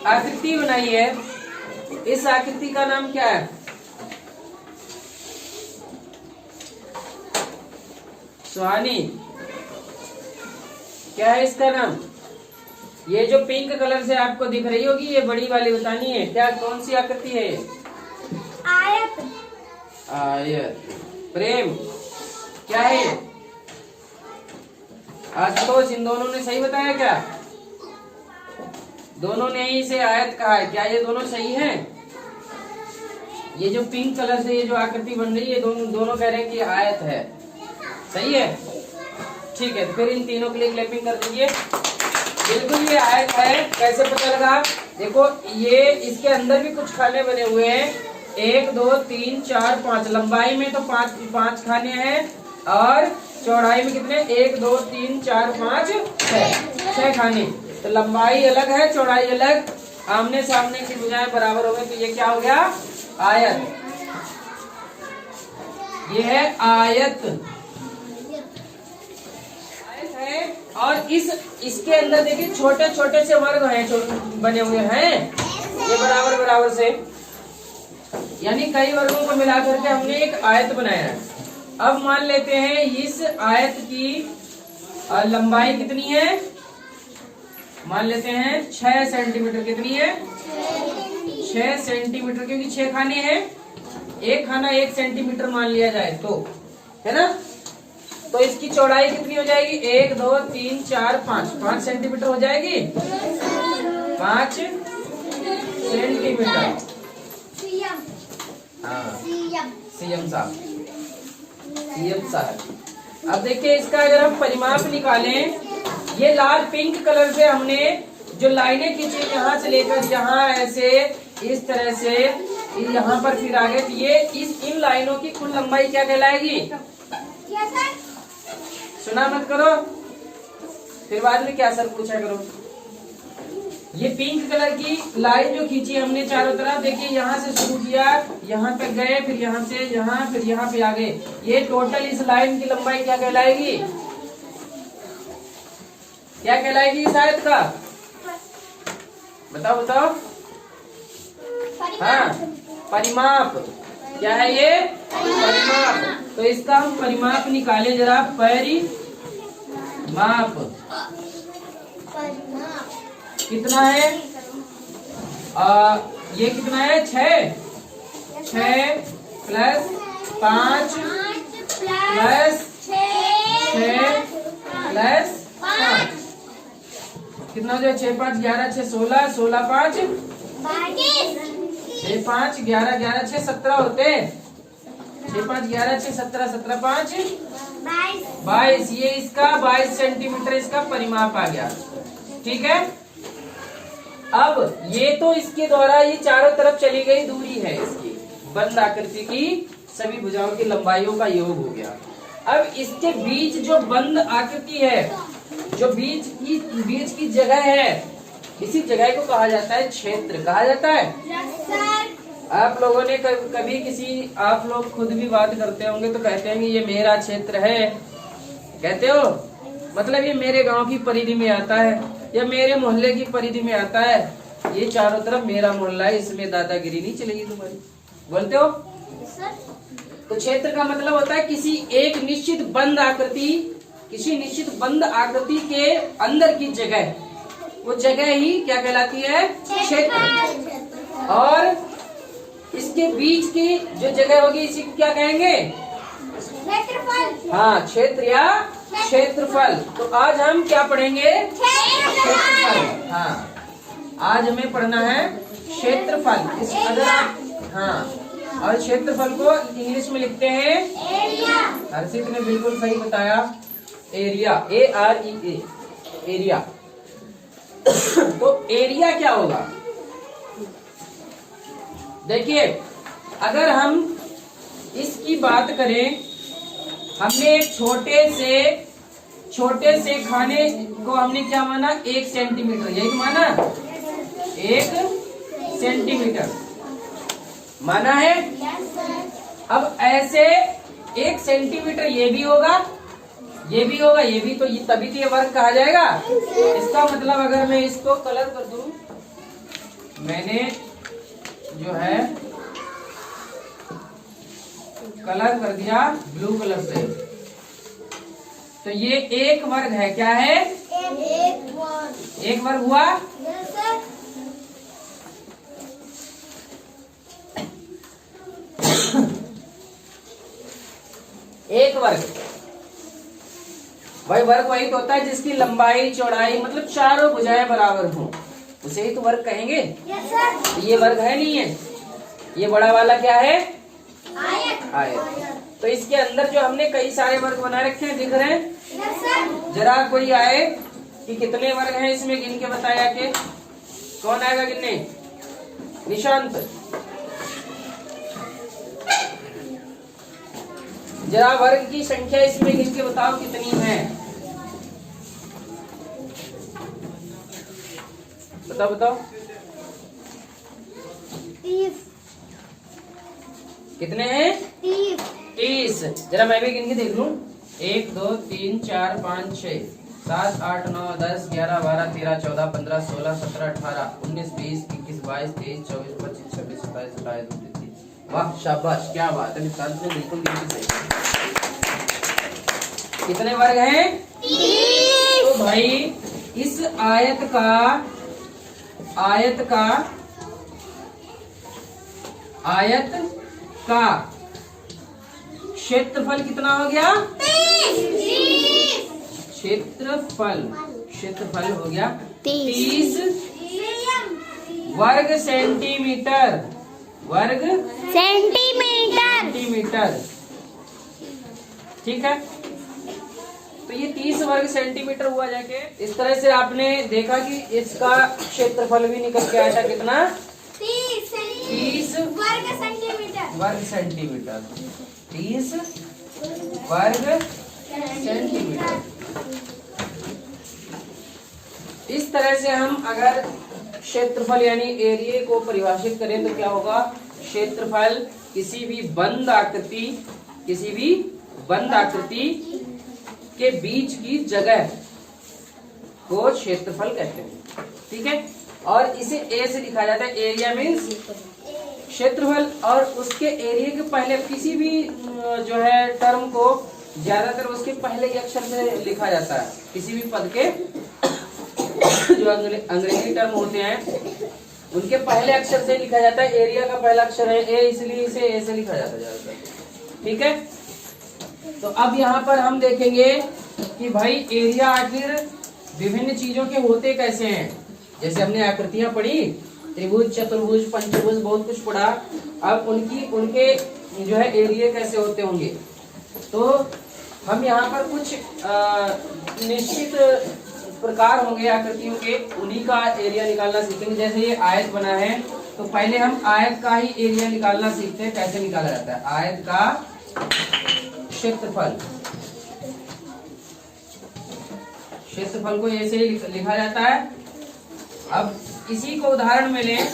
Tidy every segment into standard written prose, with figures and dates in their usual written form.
आकृति बनाई है, इस आकृति का नाम क्या है? सुहानी, क्या है इसका नाम? ये जो पिंक कलर से आपको दिख रही होगी, ये बड़ी वाली बतानी है, क्या कौन सी आकृति है? आयत। आयत। प्रेम, क्या है? आशुतोष, इन दोनों ने सही बताया क्या? दोनों ने ही इसे आयत कहा है, क्या ये दोनों सही हैं? ये जो पिंक कलर से ये जो आकृति बन रही है, दोनों कह रहे हैं कि आयत है, सही है? ठीक है, तो फिर इन तीनों के लिए क्लैपिंग कर दीजिए। बिल्कुल ये आयत है। कैसे पता लगा? देखो ये इसके अंदर भी कुछ खाने बने हुए हैं, 1 2 3 4 5। लंबाई में तो पांच खाने हैं और चौड़ाई में कितने? 1 2 3 4 5 6 खाने। तो लंबाई अलग है, चौड़ाई अलग, आमने सामने की भुजाएं बराबर हो गई, तो ये क्या हो गया? आयत। ये है आयत। आयत है। और इसके अंदर देखिए छोटे छोटे से वर्ग हैं, बने हुए हैं, ये बराबर बराबर से, यानी कई वर्गों को मिलाकर के हमने एक आयत बनाया है। अब मान लेते हैं इस आयत की लंबाई कितनी है? मान लेते हैं 6 सेंटीमीटर। कितनी है? 6 सेंटीमीटर, क्योंकि 6 खाने हैं, एक खाना 1 सेंटीमीटर मान लिया जाए तो, है ना? तो इसकी चौड़ाई कितनी हो जाएगी? 1 2 3 4 5 सेंटीमीटर हो जाएगी। 5 सेंटीमीटर। हाँ, सीएम साहब। अब देखिए इसका अगर हम परिमाप निकालें, ये लाल पिंक कलर से हमने जो लाइनें खींची, यहाँ से लेकर यहाँ ऐसे इस तरह से यहाँ पर फिर आगे, तो ये इन लाइनों की कुल लंबाई क्या कहलाएगी? सुना मत करो, फिर बाद में क्या सर पूछा करो। ये पिंक कलर की लाइन जो खींची हमने चारों तरफ, देखिए यहाँ से शुरू किया, यहाँ तक गए, फिर यहाँ से यहाँ, फिर यहाँ पे आ गए, ये टोटल इस लाइन की लंबाई क्या कहलाएगी? क्या कहलाएगी इस आयत का? बताओ बताओ। हाँ, परिमाप। क्या है ये? परिमाप। तो इसका हम परिमाप निकाले जरा। परिमाप कितना है? ये कितना है? 6 प्लस 5 प्लस 6 प्लस 5 कितना हो जाए? 6 5 11 6 16, 16 5 6 5 11 11 6 17 होते। 6 5 11 6 17, 17 5 22। ये इसका 22 सेंटीमीटर इसका परिमाप आ गया। ठीक है। अब ये तो इसके द्वारा ये चारों तरफ चली गई दूरी है, इसकी बंद आकृति की सभी भुजाओं की लंबाइयों का योग हो गया। अब इसके बीच जो बंद आकृति है, जो बीच की जगह है, इसी जगह को कहा जाता है क्षेत्र। कहा जाता है। आप लोगों ने कभी आप लोग खुद भी बात करते होंगे तो कहते हैं कि ये मेरा क्षेत्र है, कहते हो, मतलब ये मेरे गांव की परिधि में आता है या मेरे मोहल्ले की परिधि में आता है, ये चारों तरफ मेरा मोहल्ला है, इसमें दादागिरी नहीं चलेगी तुम्हारी। बोलते हो? तो क्षेत्र का मतलब होता है किसी एक निश्चित बंद आकृति, किसी निश्चित बंद आकृति के अंदर की जगह, वो जगह ही क्या कहलाती है? क्षेत्र। और इसके बीच की जो जगह होगी इसी को क्या कहेंगे? हाँ, क्षेत्र या क्षेत्रफल। तो आज हम क्या पढ़ेंगे? क्षेत्रफल। हाँ, आज हमें पढ़ना है क्षेत्रफल। इस अगर आप, हाँ, और क्षेत्रफल को इंग्लिश में लिखते हैं, हर्षित ने बिल्कुल सही बताया, एरिया, AREA, एरिया। तो एरिया क्या होगा? देखिए, अगर हम इसकी बात करें, हमने एक छोटे से खाने को हमने क्या माना? 1 सेंटीमीटर, यही माना, 1 सेंटीमीटर माना है। अब ऐसे 1 सेंटीमीटर ये भी होगा, ये भी होगा, ये भी, तो ये तभी तो ये वर्ग कहा जाएगा। इसका मतलब अगर मैं इसको कलर कर दूं, मैंने जो है कलर कर दिया ब्लू कलर से। तो ये एक वर्ग है। क्या है? एक वर्ग हुआ। एक वर्ग भाई, वर्ग वही तो होता है जिसकी लंबाई चौड़ाई मतलब चारों भुजाएं बराबर हों, उसे ही तो वर्ग कहेंगे। तो ये वर्ग है नहीं है। ये बड़ा वाला क्या है? आयत। तो इसके अंदर जो हमने कई सारे वर्ग बना रखे हैं, दिख रहे हैं? जरा कोई आए कि कितने वर्ग हैं इसमें, गिन के बताया कि कौन आएगा गिनने? निशांत, जरा वर्ग की संख्या इसमें गिन के बताओ कितनी है। बताओ बताओ। 30। कितने हैं? 30। 30। जरा मैं भी गिन के देख लूं। 1 2 3 4 5 6 7 8 9 10 11 12 13 14 15 16 17 18 19 20 21 22 23 24 25 26 27 28 29। वाह शाबाश, क्या बात है निशांत ने बिल्कुल सही। कितने वर्ग हैं? 30। तो भाई इस आयत का क्षेत्रफल कितना हो गया? 30। क्षेत्रफल हो गया 30 वर्ग सेंटीमीटर। वर्ग सेंटीमीटर। ठीक है। तो ये 30 वर्ग सेंटीमीटर हुआ जाके। इस तरह से आपने देखा कि इसका क्षेत्रफल भी निकल के आया था कितना? 30 वर्ग सेंटीमीटर। 30 वर्ग सेंटीमीटर। इस तरह से हम अगर क्षेत्रफल यानी एरिया को परिभाषित करें तो क्या होगा? क्षेत्रफल किसी भी बंद आकृति के बीच की जगह को क्षेत्रफल कहते हैं। ठीक है। और इसे ए से लिखा जाता है। एरिया मीन्स क्षेत्रफल। और उसके एरिया के पहले किसी भी जो है टर्म को ज्यादातर उसके पहले के अक्षर से लिखा जाता है। किसी भी पद के जो अंग्रेजी टर्म होते हैं उनके पहले अक्षर से लिखा जाता है। एरिया का पहला अक्षर है ए, इसलिए इसे ए से लिखा जाता है ज्यादातर। ठीक है। तो अब यहाँ पर हम देखेंगे कि भाई एरिया आखिर विभिन्न चीजों के होते कैसे हैं। जैसे हमने आकृतियां पढ़ी, त्रिभुज, चतुर्भुज, पंचभुज, बहुत कुछ पढ़ा। अब उनके जो है एरिया कैसे होते होंगे। तो हम यहाँ पर कुछ निश्चित प्रकार होंगे आकृतियों के, उन्हीं का एरिया निकालना सीखेंगे। जैसे ये आयत बना है तो पहले हम आयत का ही एरिया निकालना सीखते हैं। कैसे निकाला जाता है आयत का क्षेत्रफल? क्षेत्रफल को ऐसे ही लिखा जाता है। अब इसी को उदाहरण में लें।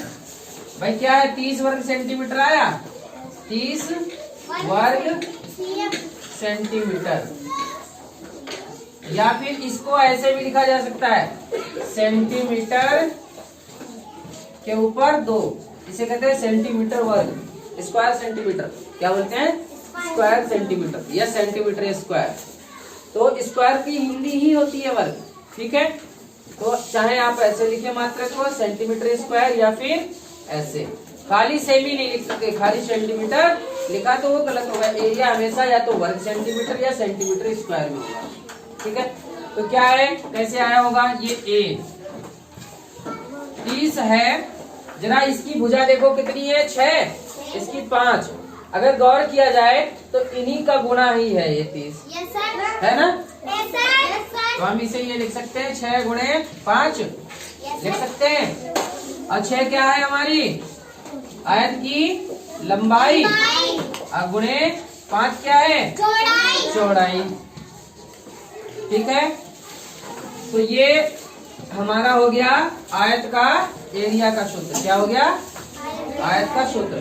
भाई क्या है? 30 वर्ग सेंटीमीटर आया। 30 वर्ग सेंटीमीटर। या फिर इसको ऐसे भी लिखा जा सकता है, सेंटीमीटर के ऊपर 2। इसे कहते हैं सेंटीमीटर वर्ग, स्क्वायर सेंटीमीटर। क्या बोलते हैं? स्क्वायर सेंटीमीटर या सेंटीमीटर स्क्वायर। तो स्क्वायर की हिंदी ही होती है वर्ग। ठीक है। तो चाहे आप ऐसे लिखे मात्रक को सेंटीमीटर स्क्वायर या फिर ऐसे, खाली सेमी नहीं लिख सकते। खाली सेंटीमीटर लिखा तो वो गलत होगा। एरिया हमेशा या तो वर्ग सेंटीमीटर या सेंटीमीटर स्क्वायर में होगा। ठीक है। तो क्या है, कैसे आया होगा? ये ए 30 है। जरा इसकी भुजा देखो कितनी है? 6, इसकी 5। अगर गौर किया जाए तो इन्हीं का गुणा ही है ये 30। है ना? तो हम इसे ये लिख सकते हैं 6 गुणे 5 लिख सकते हैं। और 6 क्या है हमारी? आयत की लंबाई। और गुणे 5 क्या है? चौड़ाई। ठीक है। तो ये हमारा हो गया आयत का एरिया का सूत्र। क्या हो गया? आयत का सूत्र।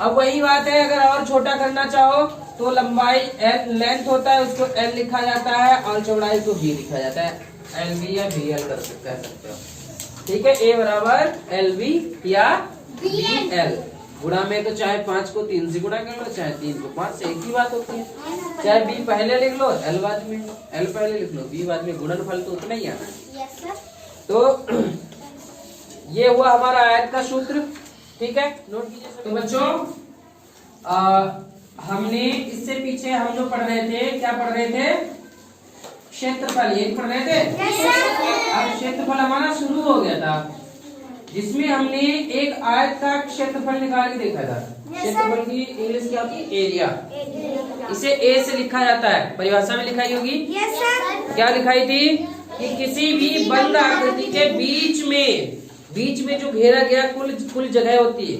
अब वही बात है, अगर और छोटा करना चाहो तो लंबाई एल लेंथ होता है, उसको एल लिखा जाता है और चौड़ाई को बी लिखा जाता है। एल बी या बी एल कर सकते हो। ठीक है, ए बराबर एल बी या बी BL। एल। गुणा में तो चाहे 5 को 3 से गुणा कर लो, चाहे 3 को 5 से, एक ही बात होती है। चाहे बी पहले लिख लो, एल बाद में, एल पहले लिख लो, बी बाद में, गुणनफल तो उतना ही आना। Yes sir. तो ये हुआ हमारा आयत का सूत्र। ठीक है, नोट कीजिए। तो बच्चों हमने इससे पीछे हम जो पढ़ रहे थे, क्या पढ़ रहे थे? क्षेत्रफल, ये पढ़ रहे थे। Yes sir. अब क्षेत्रफल हमारा शुरू हो गया था, जिसमें हमने एक आयत का क्षेत्रफल निकाल के देखा था। क्षेत्रफल की इंग्लिश क्या होती है? एरिया। इसे ए से लिखा जाता है, परिभाषा में लिखाई होगी। Yes sir. क्या लिखाई थी? कि किसी भी बंद आकृति के बीच में जो घेरा गया कुल जगह होती है,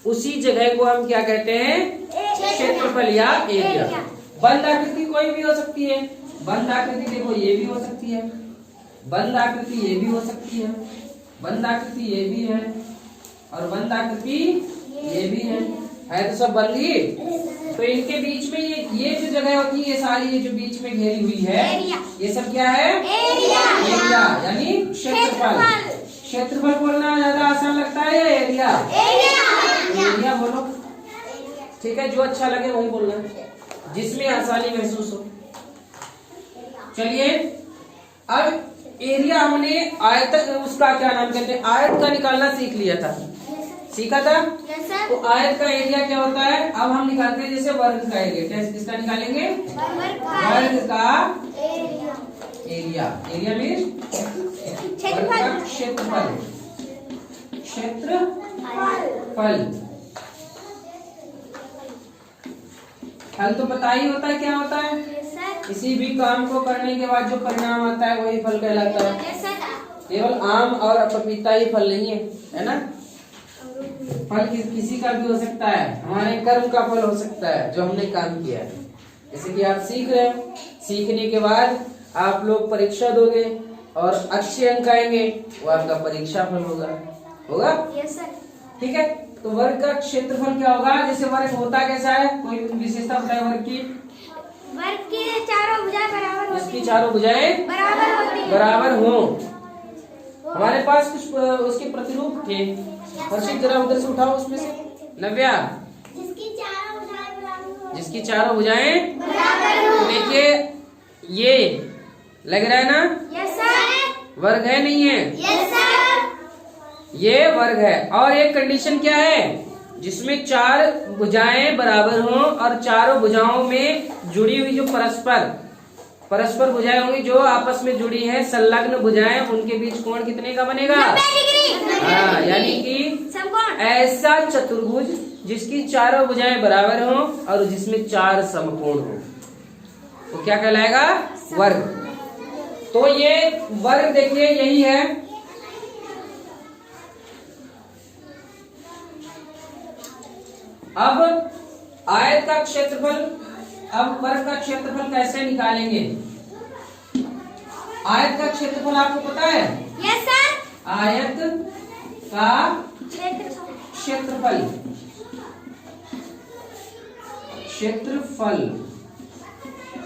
उसी जगह को हम क्या कहते हैं? क्षेत्रफल या एरिया। बंद आकृति कोई भी हो सकती है। बंद आकृति देखो, ये भी हो सकती है, बंद आकृति ये भी हो सकती है, बंद आकृति ये भी है, और बंद आकृति ये भी है तो सब बंद ही। तो इनके बीच में ये जो जगह होती है, ये सारी ये जो बीच में घेरी हुई है, ये सब क्या है? एरिया यानी क्षेत्रफल। क्षेत्रफल बोलना ज्यादा आसान लगता है या एरिया? एरिया बोलो। ठीक है, जो अच्छा लगे वही बोलना, जिसमें आसानी महसूस हो। चलिए, अब एरिया हमने आयत, उसका क्या नाम कहते हैं? आयत का निकालना सीख लिया था, सीखा था। Yes sir. तो आयत का एरिया क्या होता है? अब हम निकालते हैं जैसे वर्ग का एरिया। कैसे, किसका निकालेंगे? वर्ग का एरिया। एरिया मीन्स वर्ग का क्षेत्रफल। क्षेत्रफल, फल तो पता ही होता है क्या होता है। किसी भी काम को करने के बाद जो परिणाम आता है वही फल कहलाता है। केवल आम और पपीता ही फल नहीं है ना? फल किसी का भी हो सकता है, हमारे कर्म का फल हो सकता है जो हमने काम किया है। जैसे कि आप सीख रहे हो, सीखने के बाद आप लोग परीक्षा दोगे और अच्छे अंक आएंगे, वो आपका परीक्षा फल होगा। Yes sir. ठीक है, तो वर्ग का क्षेत्रफल क्या होगा? जैसे वर्ग होता कैसा है, कोई विशेषता बताए वर्ग की? वर्ग की चारों भुजाएं बराबर होती इसकी चारों भुजाएं बराबर हो। हमारे पास कुछ उसके प्रतिरूप थे। हर्षित, जरा उधर से उठाओ उसमें से। नव्या, जिसकी चारों भुजाएं बराबर हो। जिसकी चारों भुजाएं बराबर हो। देखिए, ये लग रहा है ना? Yes sir. वर्ग है नहीं है? Yes sir. ये वर्ग है। और एक कंडीशन क्या है? जिसमें 4 भुजाएं बराबर हों और चारों भुजाओं में जुड़ी हुई जो परस्पर भुजाएं होंगी, जो आपस में जुड़ी हैं, संलग्न भुजाएं, उनके बीच कोण कितने का बनेगा? 90 डिग्री। हाँ, यानी कि समकोण। ऐसा चतुर्भुज जिसकी चारों भुजाएं बराबर हों और जिसमें 4 समकोण हो, तो क्या कहलाएगा? वर्ग। तो ये वर्ग देखिए यही है। अब आयत का क्षेत्रफल, अब वर्ग का क्षेत्रफल कैसे निकालेंगे? आयत का क्षेत्रफल आपको पता है? Yes sir. आयत का क्षेत्रफल, क्षेत्रफल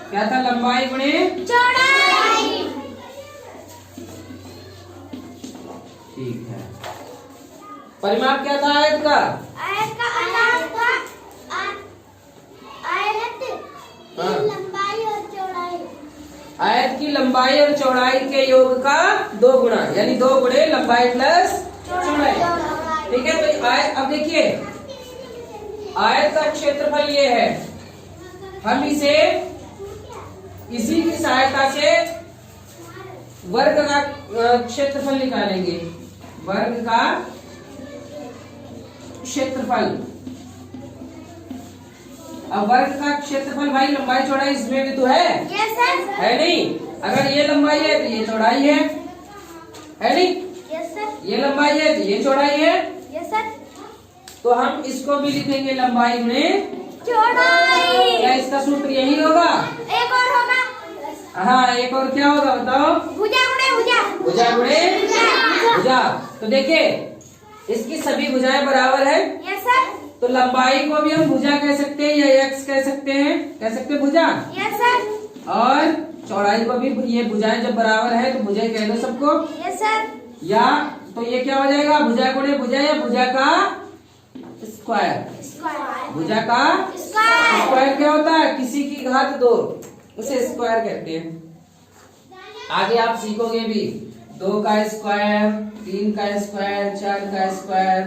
क्या था? लंबाई गुणे चौड़ाई। ठीक है। परिमाप क्या था आयत का? आयत का लंबाई और चौड़ाई। आयत की लंबाई और चौड़ाई के योग का 2 गुणा, यानी 2 गुणे लंबाई प्लस चौड़ाई। ठीक है, तो आयत, अब देखिए आयत का क्षेत्रफल ये है। हम इसे इसी की सहायता से वर्ग का क्षेत्रफल निकालेंगे। वर्ग का क्षेत्रफल, अब वर्ग का क्षेत्रफल भाई लंबाई चौड़ाई इसमें भी तो है। Yes sir. है नहीं? अगर ये लंबाई है तो ये चौड़ाई है नहीं? Yes sir. ये लंबाई है तो ये चौड़ाई है। Yes sir. तो हम इसको भी लिखेंगे लंबाई गुणे चौड़ाई। क्या इसका सूत्र यही होगा? एक और होगा। हाँ, एक और क्या होगा बताओ? भुजा गुणे भुजा। भुजा गुणे भुजा। तो देखिए, इसकी सभी भुजाएं बराबर है। Yes sir. तो लंबाई को भी हम भुजा कह सकते हैं या एक्स कह सकते हैं, कह सकते हैं भुजा। Yes sir. और चौड़ाई को भी, ये भुजाएं जब बराबर है तो भुजाएं कह दो सबको। Yes sir. या तो ये क्या हो जाएगा, भुजा गुणे भुजा या भुजा का स्क्वायर। भुजा का स्क्वायर क्या होता है, किसी की घात 2, उसे स्क्वायर कहते हैं। आगे आप सीखोगे भी 2 का स्क्वायर, 3 का स्क्वायर, 4 का स्क्वायर,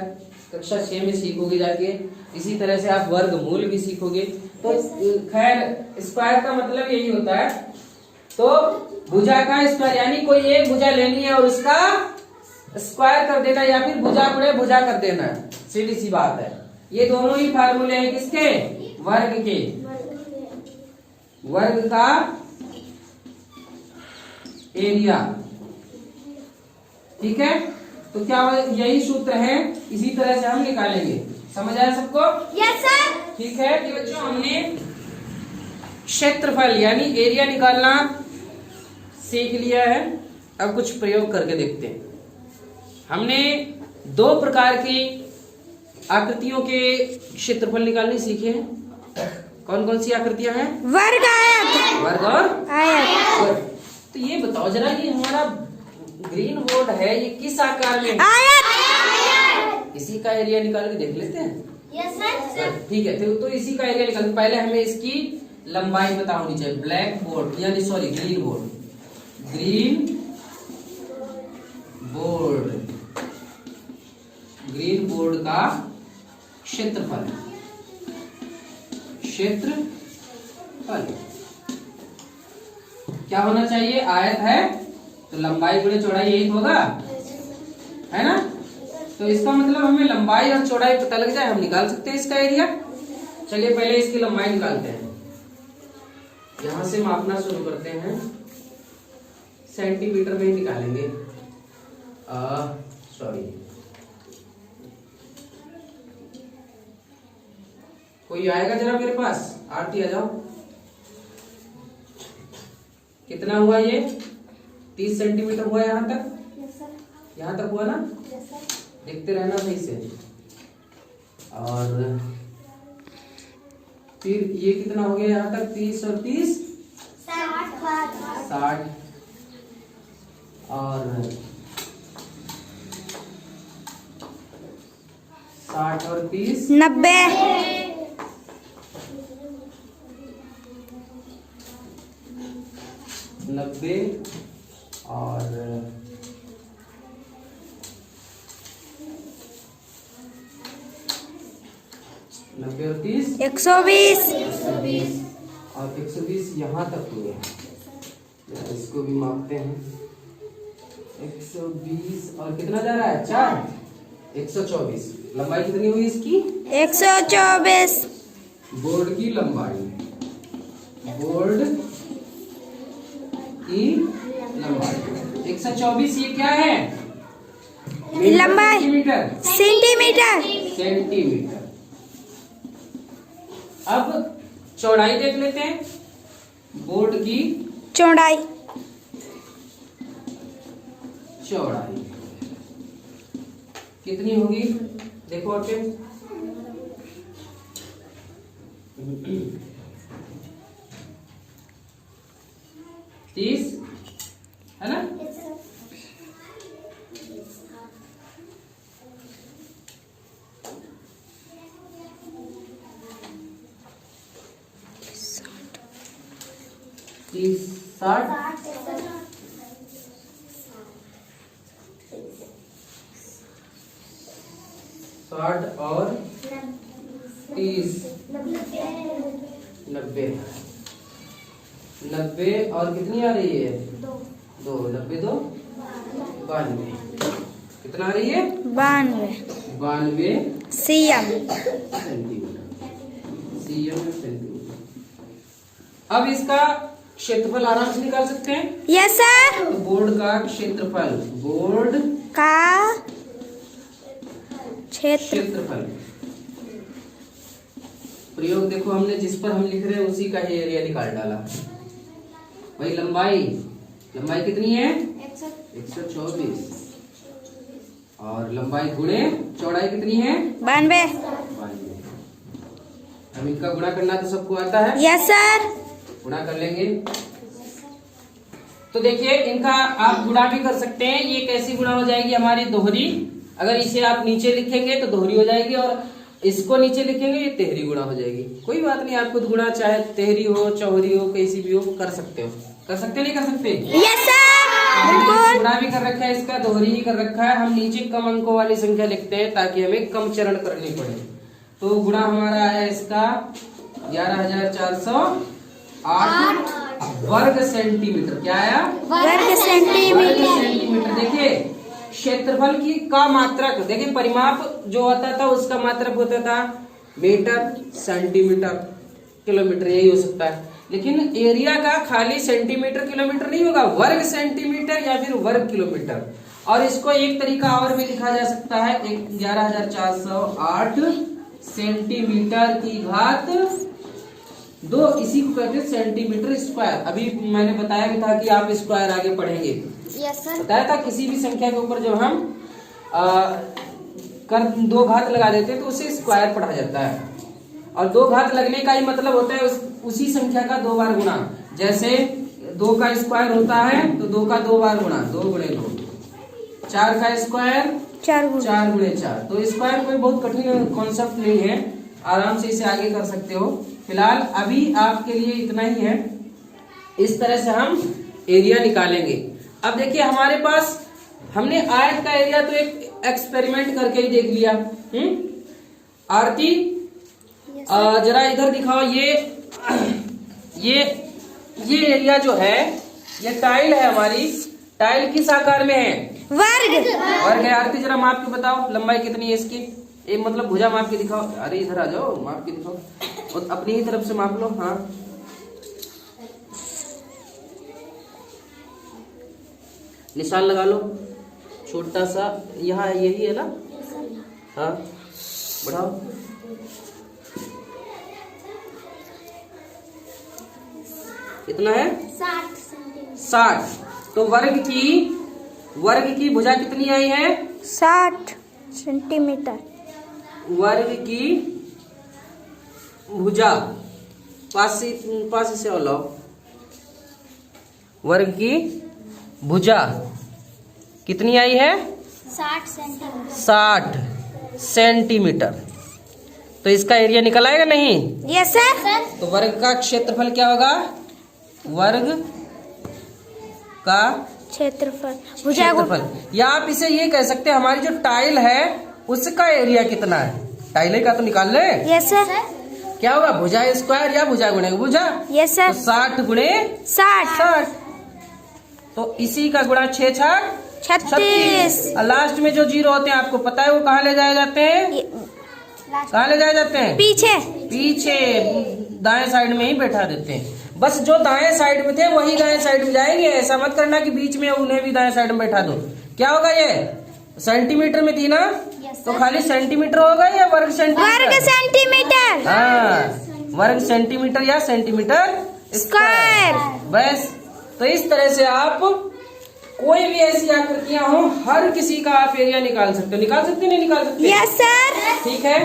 कक्षा 6 में सीखोगे जाके। इसी तरह से आप वर्गमूल भी सीखोगे। तो खैर स्क्वायर का मतलब यही होता है। तो भुजा का स्क्वायर यानी कोई एक भुजा लेनी है और उसका स्क्वायर कर देना, या फिर भुजा गुणे भुजा कर देना, सीधी सी बात है। ये दोनों ही फार्मूले हैं किसके, वर्ग के। वर्ग का एरिया, ठीक है। तो क्या यही सूत्र है, इसी तरह से हम निकालेंगे। समझ आया सबको? Yes sir. ठीक है कि बच्चों हमने क्षेत्रफल यानी एरिया निकालना सीख लिया है। अब कुछ प्रयोग करके देखते हैं। हमने 2 प्रकार की आकृतियों के क्षेत्रफल निकालने सीखे हैं। कौन कौन सी आकृतियां हैं? वर्ग, आयत। वर्ग और आयत। तो ये बताओ जरा, ये हमारा ग्रीन बोर्ड है, ये किस आकार में? आयत। इसी का एरिया निकाल के देख लेते हैं। Yes sir. ठीक है, तो इसी का एरिया निकाल, पहले हमें इसकी लंबाई पता होनी चाहिए। ब्लैक बोर्ड यानी sorry green board, green board, green board का क्षेत्रफल, क्षेत्रफल क्या होना चाहिए? आयत है तो लंबाई गुणे चौड़ाई यही तो होगा, है ना। तो इसका मतलब हमें लंबाई और चौड़ाई पता लग जाए, हम निकाल सकते हैं इसका एरिया। चलिए पहले इसकी लंबाई निकालते हैं। यहां से मापना शुरू करते हैं, सेंटीमीटर में ही निकालेंगे। सॉरी, कोई आएगा जरा मेरे पास? आरती आ जाओ। कितना हुआ ये? 30 सेंटीमीटर हुआ यहाँ तक। यहाँ तक हुआ ना? देखते रहना सही से। और फिर ये कितना हो गया यहाँ तक? 30 और 30 60 और 60 और 30 90 90 और 90 और 30 120 और 120 यहाँ तक हुए। इसको भी मापते हैं। 120 और कितना जा रहा है? 4 124। लंबाई कितनी हुई इसकी? 124। बोर्ड की लंबाई, बोर्ड की लंबाई 124। ये क्या है? लंबाई सेंटीमीटर। सेंटीमीटर। अब चौड़ाई देख लेते हैं। बोर्ड की चौड़ाई कितनी होगी? देखो आके 30 है ना। तीस 60 60 और 30 90 और कितनी आ रही है? 2 90 2 92। कितना आ रही है? 92 सीएम सेंटीमीटर। अब इसका क्षेत्रफल आराम से निकाल सकते हैं। Yes sir. तो बोर्ड का क्षेत्रफल, बोर्ड का क्षेत्रफल। प्रयोग देखो, हमने जिस पर हम लिख रहे हैं उसी का ही एरिया निकाल डाला। भाई लंबाई कितनी है? 124 और लंबाई गुणे चौड़ाई कितनी है? 92। हम इनका गुणा करना तो सबको आता है। Yes sir. गुणा कर लेंगे। तो देखिए इनका आप गुणा भी कर सकते हैं। ये कैसी गुणा हो जाएगी हमारी दोहरी, अगर इसे आप नीचे लिखेंगे तो दोहरी हो जाएगी और इसको नीचे लिखेंगे ये तिहरी गुणा हो जाएगी। कोई बात नहीं, आप खुद गुणा चाहे तिहरी हो चौहरी हो कैसी भी हो कर सकते हो। कर सकते नहीं कर सकते? यस सर, बिल्कुल। गुणा भी कर रखा है, इसका दोहरी ही कर रखा है। हम नीचे कम अंकों वाली संख्या लिखते हैं ताकि हमें कम चरण करनी पड़े। तो गुणा हमारा है इसका 11,408 वर्ग सेंटीमीटर। क्या आया? वर्ग सेंटीमीटर। देखिए क्षेत्रफल की का मात्रक, देखिए परिमाप जो होता था उसका मात्रक होता था मीटर, सेंटीमीटर, किलोमीटर, यही हो सकता है। लेकिन एरिया का खाली सेंटीमीटर किलोमीटर नहीं होगा, वर्ग सेंटीमीटर या फिर वर्ग किलोमीटर। और इसको एक तरीका और भी लिखा जा सकता है, 11,408 सेंटीमीटर की घात 2, इसी को कहते हैं सेंटीमीटर स्क्वायर। अभी मैंने बताया भी था कि आप स्क्वायर आगे पढ़ेंगे। Yes sir. बताया था किसी भी संख्या के ऊपर जब हम कर 2 घात लगा देते हैं तो उसे स्क्वायर पढ़ा जाता है। और 2 घात लगने का ही मतलब होता है उसी संख्या का 2 बार गुणा। जैसे 2 का स्क्वायर होता है तो 2 का 2 बार गुणा, 2 गुणे 2। 4 का स्क्वायर 4 गुणे 4। तो स्क्वायर कोई बहुत कठिन कॉन्सेप्ट नहीं है, आराम से इसे आगे कर सकते हो। फिलहाल अभी आपके लिए इतना ही है। इस तरह से हम एरिया निकालेंगे। अब देखिए हमारे पास, हमने आयत का एरिया तो एक एक्सपेरिमेंट करके ही देख लिया। आरती जरा इधर दिखाओ। ये एरिया जो है ये टाइल है हमारी, टाइल किस आकार में है? वर्ग है। आरती जरा माप के बताओ लंबाई कितनी है इसकी, एक मतलब भुजा माप के दिखाओ। अरे इधर आ जाओ, माप के दिखाओ और अपनी ही तरफ से माप लो। हाँ निशान लगा लो छोटा सा, यहाँ यही है ना? हाँ बढ़ाओ। कितना है? 60। तो वर्ग की भुजा कितनी आई है? 60 सेंटीमीटर। वर्ग की भुजा पास से और लाओ। वर्ग की भुजा कितनी आई है? 60 सेंटीमीटर। तो इसका एरिया निकल आएगा नहीं? Yes sir. तो वर्ग का क्षेत्रफल क्या होगा? वर्ग का क्षेत्रफल। या आप इसे ये कह सकते हैं हमारी जो टाइल है उसका एरिया कितना है, टाइल का तो निकाल ले। Yes sir. क्या होगा? भुजा स्क्वायर या भुजा गुणे भुजा। Yes sir. तो 60 गुणे 60। तो इसी का गुणा 6 छाक 36। और लास्ट में जो 0 होते हैं आपको पता है वो कहाँ ले जाए जाते हैं? कहाँ ले जाए जाते हैं? पीछे दाएं साइड में ही बैठा देते हैं। बस जो दाएं साइड में थे वही दाएं साइड में जाएंगे। ऐसा मत करना कि बीच में उन्हें भी दाएं साइड में बैठा दो। क्या होगा? ये सेंटीमीटर में थी ना? तो खाली सेंटीमीटर होगा या वर्ग सेंटीमीटर? वर्ग सेंटीमीटर। हाँ, वर्ग सेंटीमीटर या सेंटीमीटर स्क्वायर। बस तो इस तरह से आप कोई भी ऐसी आकृतियां हो हर किसी का आप एरिया निकाल सकते हो। निकाल सकते नहीं निकाल सकते? Yes sir. ठीक है,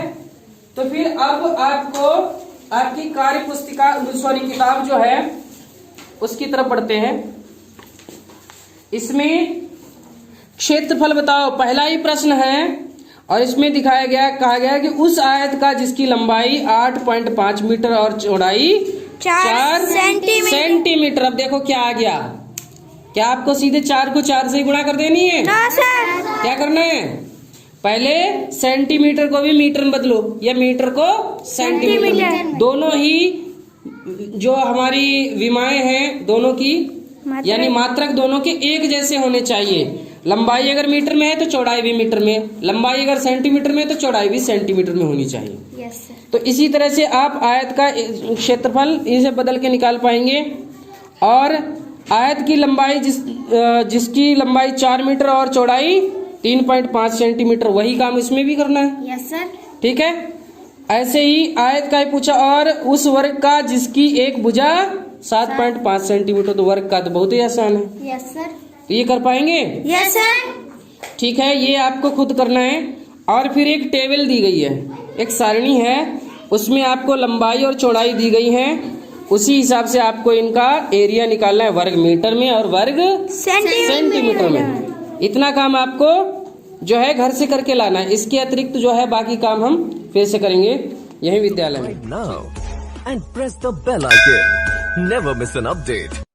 तो फिर अब आपको आपकी कार्य पुस्तिका किताब जो है उसकी तरफ बढ़ते हैं। इसमें क्षेत्रफल बताओ, पहला ही प्रश्न है और इसमें दिखाया गया, कहा गया कि उस आयत का जिसकी लंबाई 8.5 मीटर और चौड़ाई 4 सेंटीमीटर। अब देखो क्या आ गया, क्या आपको सीधे 4 को 4 से गुणा कर देनी है? ना सर। क्या करना है? पहले सेंटीमीटर को भी मीटर में बदलो या मीटर को सेंटीमीटर। दोनों ही जो हमारी विमाएं हैं दोनों की यानी मात्रक दोनों के एक जैसे होने चाहिए। लंबाई अगर मीटर में है तो चौड़ाई भी मीटर में, लंबाई अगर सेंटीमीटर में है तो चौड़ाई भी सेंटीमीटर में होनी चाहिए। Yes sir. तो इसी तरह से आप आयत का क्षेत्रफल इसे बदल के निकाल पाएंगे। और आयत की लंबाई जिसकी लंबाई 4 मीटर और चौड़ाई 3.5 सेंटीमीटर, वही काम इसमें भी करना है। Yes sir. ठीक है, ऐसे ही आयत का ही पूछा और उस वर्ग का जिसकी एक भुजा 7.5 सेंटीमीटर, तो वर्ग का तो बहुत ही आसान है। Yes sir. तो ये कर पाएंगे? Yes sir. ठीक है, ये आपको खुद करना है। और फिर एक टेबल दी गई है, एक सारणी है, उसमें आपको लंबाई और चौड़ाई दी गई है। उसी हिसाब से आपको इनका एरिया निकालना है वर्ग मीटर में और वर्ग सेंटीमीटर में। इतना काम आपको जो है घर से करके लाना है। इसके अतिरिक्त जो है बाकी काम हम फिर से करेंगे यही विद्यालय में। Now and press the bell icon. Never miss an update.